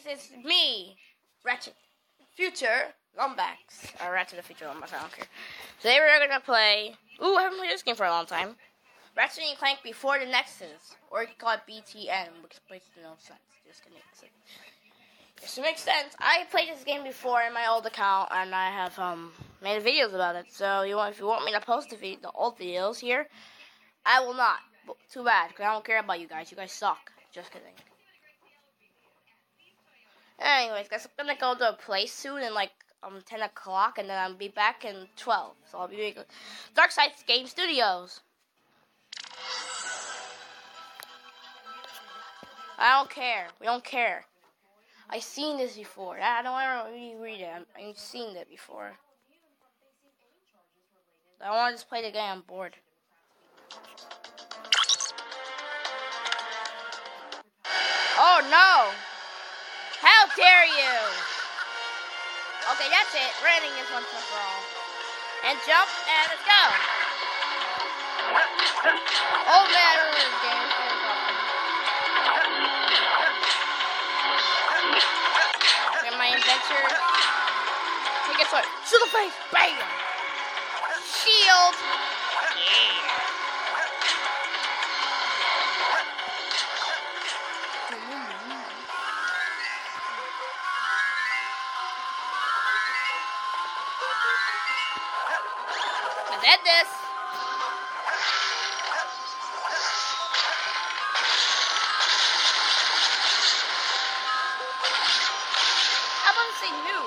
it's me, Ratchet. Future Lumbax. Or Ratchet the Future Lumbax, I don't care. Today we're gonna play... Ooh, I haven't played this game for a long time. Ratchet and Clank Before the Nexus. Or you can call it BTN, which makes no sense. Just to make sense. Just to make sense, I played this game before in my old account, and I have made videos about it. So if you want me to post the old videos here, I will not. But too bad, because I don't care about you guys. You guys suck. Just kidding. Anyways, guys, I'm gonna go to a place soon in like 10 o'clock, and then I'll be back in 12. So I'll be making Dark Side Game Studios. I don't care. We don't care. I've seen this before. I don't want to reread it. I've seen it before. I want to just play the game. I'm bored. Oh no! How dare you! Okay, that's it. We're ending this once and for all. And jump, and let's go! Oh man, I don't know this game. Get my adventure. Take it, sword. Shoot the face! Bam! Shield! Yeah! I did this. I want to say new.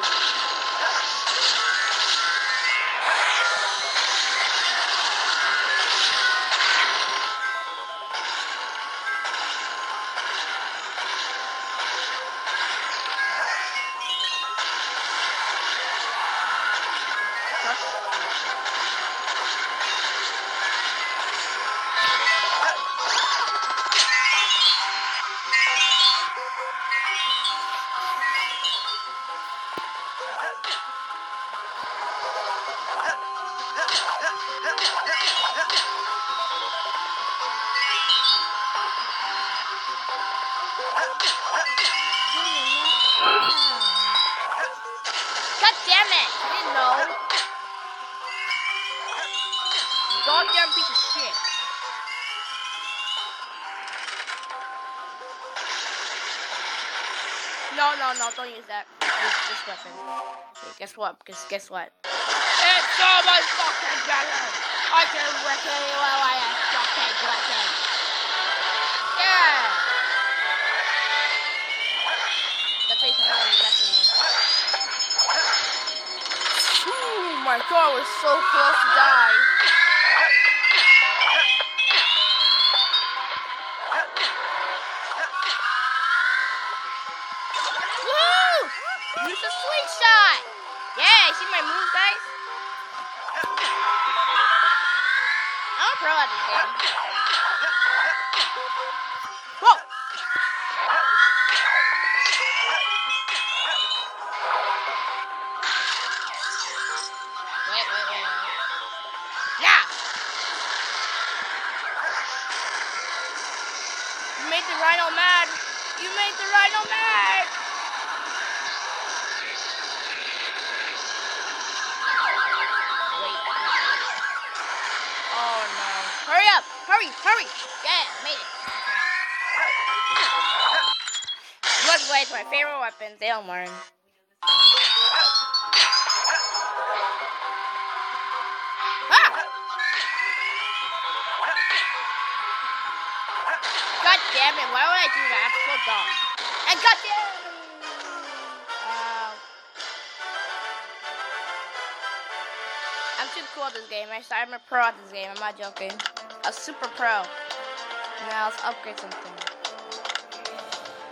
God damn it! I didn't know. Goddamn piece of shit. No, don't use that. Use this weapon. Okay, guess what? Guess what? It's so much fucking better! I can wreck it while I am fucking weapon. Yeah! That's how you know you're wrecking me. Oh my god, we're so close to die. Woo! Use a slingshot! Yeah, see my moves, guys? I'm a pro at this game. Whoa! Wait. Yeah! You made the rhino mad! You made the rhino mad! Oh no. Hurry up! Hurry! Yeah, made it. Blood blades, my favorite weapons. They don't learn. God damn it, why would I do that? I'm so dumb. And god damn it! I'm too cool at this game. I'm a pro at this game. I'm not joking. A super pro. Now let's upgrade something.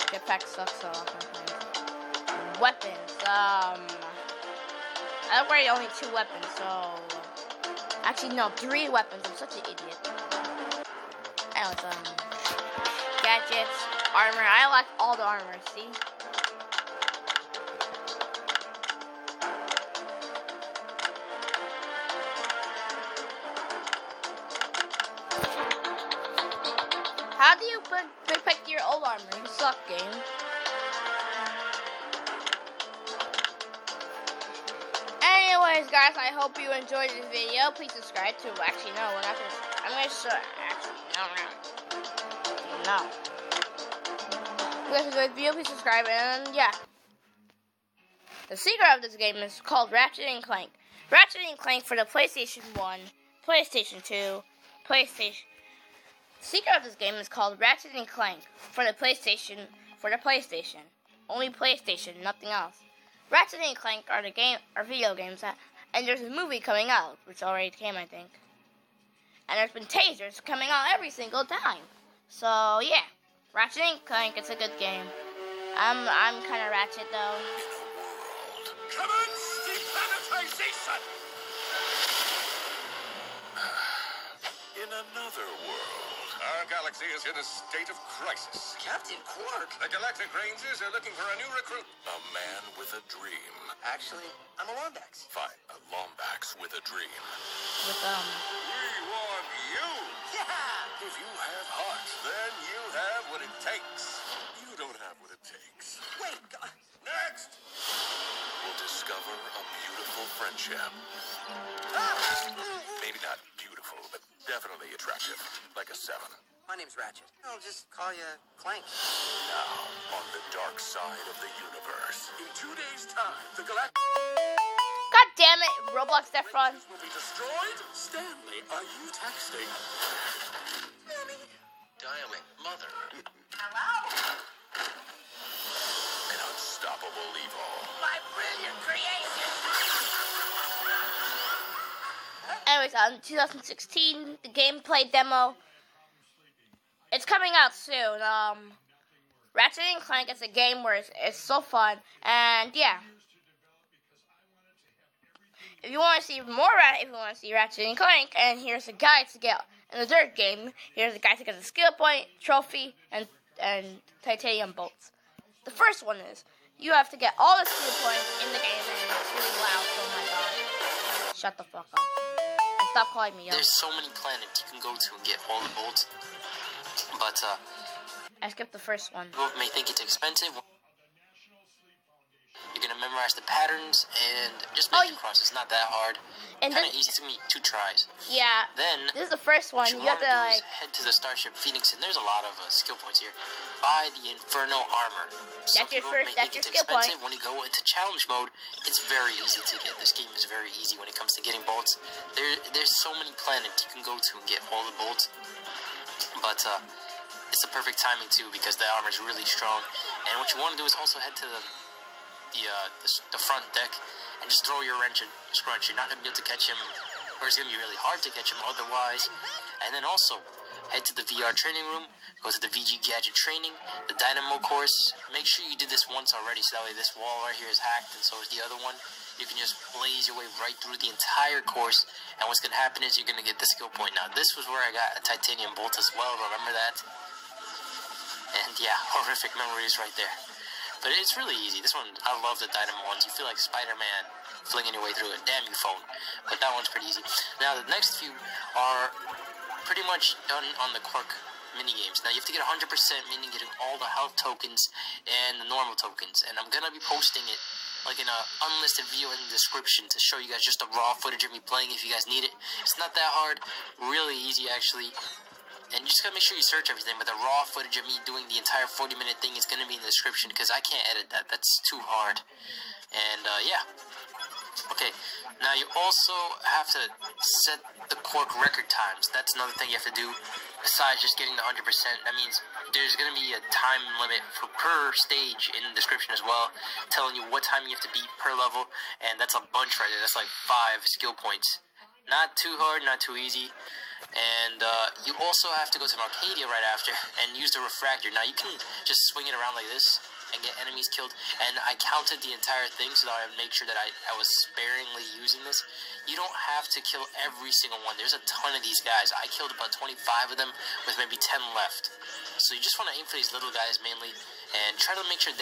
Jetpack sucks, so I'm playing. Weapons. I upgraded only 2 weapons, so... Actually, no, 3 weapons. I'm such an idiot. Anyways, gadgets, armor. I like all the armor, see? How do you pick your old armor? You suck, game. anyways, guys, I hope you enjoyed this video. Please subscribe to. Actually, no, we're not gonna. I'm gonna show. Actually, no. If you guys enjoyed the video, please subscribe, and yeah. The secret of this game is called Ratchet and Clank. Ratchet and Clank for the PlayStation 1, PlayStation 2, PlayStation. The secret of this game is called Ratchet and Clank for the PlayStation. Only PlayStation, nothing else. Ratchet and Clank are video games and there's a movie coming out, which already came, I think. And there's been tasers coming out every single time. So yeah, Ratchet and Clank, it's a good game. I'm kind of Ratchet though. Commence deplanetization! In another world, our galaxy is in a state of crisis. Captain Quark? The Galactic Rangers are looking for a new recruit. A man with a dream. Actually, I'm a Lombax. Fine, a Lombax with a dream. With We want you! Yeah! If you have heart, then you have what it takes. You don't have what it takes. Wait, Next! We'll discover a beautiful friendship. Maybe not beautiful, but definitely attractive. Like a 7. my name's Ratchet. I'll just call you Clank. Now, on the dark side of the universe. In 2 days' time, the Galactic God damn it, Roblox Defron. will be destroyed. Stanley, are you texting? Mommy. Dialing mother. Hello? An unstoppable evil. My brilliant creation. Anyways, 2016, the gameplay demo. It's coming out soon. Ratchet and Clank is a game where it's so fun, and yeah. If you want to see more, if you want to see Ratchet and Clank, and here's a guide to get in the third game. Here's a guide to get the skill point, trophy, and titanium bolts. The first one is you have to get all the skill points in the game, and it's really loud. Oh my god! Shut the fuck up. And stop calling me up. There's so many planets you can go to and get all the bolts, but I skipped the first one. people may think it's expensive. You're gonna memorize the patterns and just make it across. It's not that hard. And Kind of easy. It took me 2 tries. Yeah. Then This is the first one. what you You have want to to do is like. head to the Starship Phoenix, and there's a lot of skill points here. Buy the Inferno armor. Some That's your people first- may that's think your it's skill point. expensive. When you go into challenge mode, it's very easy to get. This game is very easy when it comes to getting bolts. There's so many planets you can go to and get all the bolts, but it's the perfect timing too because the armor is really strong. And what you want to do is also head to the front deck and just throw your wrench and scrunch. You're not going to be able to catch him, or it's going to be really hard to catch him otherwise. And then also head to the VR training room, go to the VG Gadget training, the Dynamo course. Make sure you did this once already, so that way this wall right here is hacked, and so is the other one. You can just blaze your way right through the entire course, and what's going to happen is you're going to get the skill point. Now, this was where I got a titanium bolt as well, remember that? And yeah, horrific memories right there. But it's really easy. This one, I love the Dynamo ones. You feel like Spider-Man flinging your way through it. Damn you, phone. But that one's pretty easy. Now, the next few are pretty much done on the Quark minigames. Now, you have to get 100%, meaning getting all the health tokens and the normal tokens. And I'm going to be posting it like in an unlisted video in the description to show you guys just the raw footage of me playing if you guys need it. It's not that hard. Really easy, actually. And you just gotta make sure you search everything, but the raw footage of me doing the entire 40-minute thing is gonna be in the description, because I can't edit that. That's too hard. And, yeah. Okay, now you also have to set the Quark record times. That's another thing you have to do, besides just getting the 100%. That means there's gonna be a time limit per stage in the description as well, telling you what time you have to beat per level, and that's a bunch right there. That's like 5 skill points. Not too hard, not too easy. And you also have to go to an Arcadia right after and use the refractor. Now you can just swing it around like this and get enemies killed. And I counted the entire thing so that I would make sure that I was sparingly using this. You don't have to kill every single one. There's a ton of these guys. I killed about 25 of them with maybe 10 left. So you just want to aim for these little guys mainly and try to make sure they